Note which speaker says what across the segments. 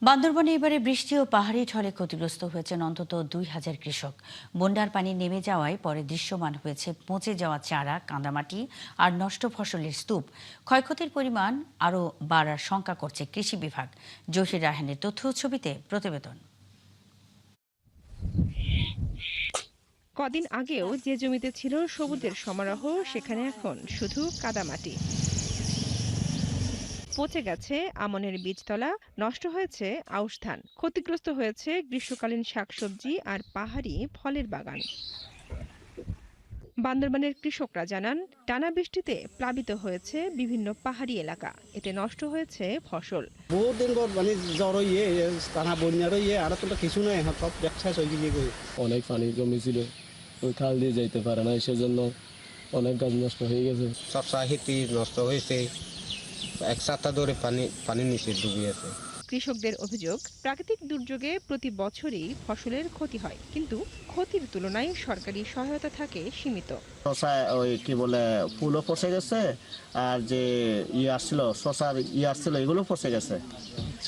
Speaker 1: বান্দরবনে এবারে বৃষ্টি ও পাহাড়ি ঢলে ক্ষতিগ্রস্ত হয়েছেন অন্তত ২,০০০ কৃষক। বন্যার পানি নেমে যাওয়ায় পরে দৃশ্যমান হয়েছে পচে যাওয়া চারা, কাদামাটি আর নষ্ট ফসলের স্তূপ। ক্ষয়ক্ষতির পরিমাণ আরও বাড়ার শঙ্কা করছে কৃষি বিভাগ। জহির রায়হানের তথ্য ছবিতে প্রতিবেদন।
Speaker 2: কদিন আগেও যে জমিতে ছিল সবুজের সমারোহ, সেখানে এখন শুধু কাদামাটি। পচে গেছে আমনের বীজতলা, নষ্ট হয়েছে আউশ ধান, ক্ষতিগ্রস্ত হয়েছে গ্রীষ্মকালীন শাকসবজি আর পাহাড়ি ফলের বাগান। বান্দরবানের কৃষকরা জানান, টানা বৃষ্টিতে প্লাবিত হয়েছে বিভিন্ন পাহাড়ি এলাকা, এতে নষ্ট হয়েছে ফসল।
Speaker 3: বহুত দিন পর মানে জ্বর ইয়ে টানা বন্যার ইয়ে আর তো কিছু নাই, সব ব্যবসা হয়ে গিয়ে
Speaker 4: অনেক পানি জমেছিল, ওই খাল দিয়ে যাইতে পারে না, সেজন্য অনেক গাছ নষ্ট হয়ে গেছে।
Speaker 5: শসা খেতি নষ্ট হয়েছে, এক সপ্তাহ ধরে পানি নিচে ডুবে আছে।
Speaker 2: কৃষকদের অভিযোগ, প্রাকৃতিক দুর্যোগে প্রতি বছরই ফসলের ক্ষতি হয়, কিন্তু ক্ষতির তুলনায় সরকারি সহায়তা থাকে সীমিত।
Speaker 6: শশা ওই কি বলে ফুলও পচে গেছে, আর যে আসছিল শশার আসছিল এগুলো পচে গেছে,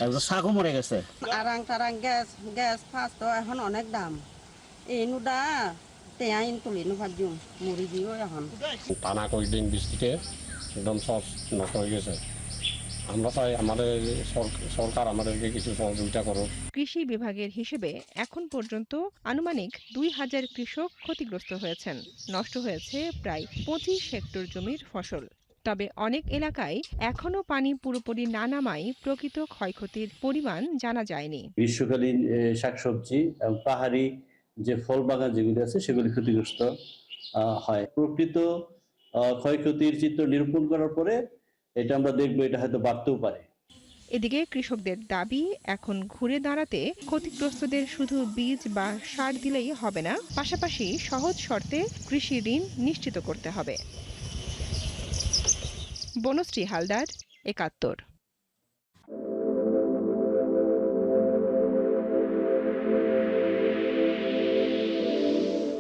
Speaker 6: একদম শাকও মরে গেছে।
Speaker 7: আরাং তারাং গ্যাস ফার্স্ট তো এখন অনেক দাম, এই নুডা তেয়াইন তুলি নুভাজু মুড়ি দিও এখন।
Speaker 8: টানা কয়েকদিন বৃষ্টিতে একদম সব নষ্ট হয়ে গেছে। আমরা চাই আমাদের সরকার আমাদেরকে কিছু সহযোগিতা করুক।
Speaker 2: কৃষি বিভাগের হিসেবে এখন পর্যন্ত আনুমানিক ২,০০০ কৃষক ক্ষতিগ্রস্ত হয়েছেন। নষ্ট হয়েছে প্রায় ২৫ হেক্টর জমির ফসল। তবে অনেক এলাকায় এখনো পানি পুরোপুরি না নামায় প্রকৃত ক্ষয়ক্ষতির পরিমাণ জানা যায়নি।
Speaker 9: গ্রীষ্মকালীন শাকসবজি এবং পাহাড়ি যে ফল বাগান যেগুলি আছে সেগুলি ক্ষতিগ্রস্ত হয়। প্রকৃত ক্ষয়ক্ষতির চিত্র নিরূপণ করার পরে এটা আমরা দেখবো, এটা হয়তো বাড়তেও পারে।
Speaker 2: এদিকে কৃষকদের দাবি, এখন ঘুরে দাঁড়াতে ক্ষতিগ্রস্তদের শুধু বীজ বা সার দিলেই হবে না, পাশাপাশি সহজ শর্তে কৃষি ঋণ নিশ্চিত করতে হবে। বনশ্রী হালদার, ৭১।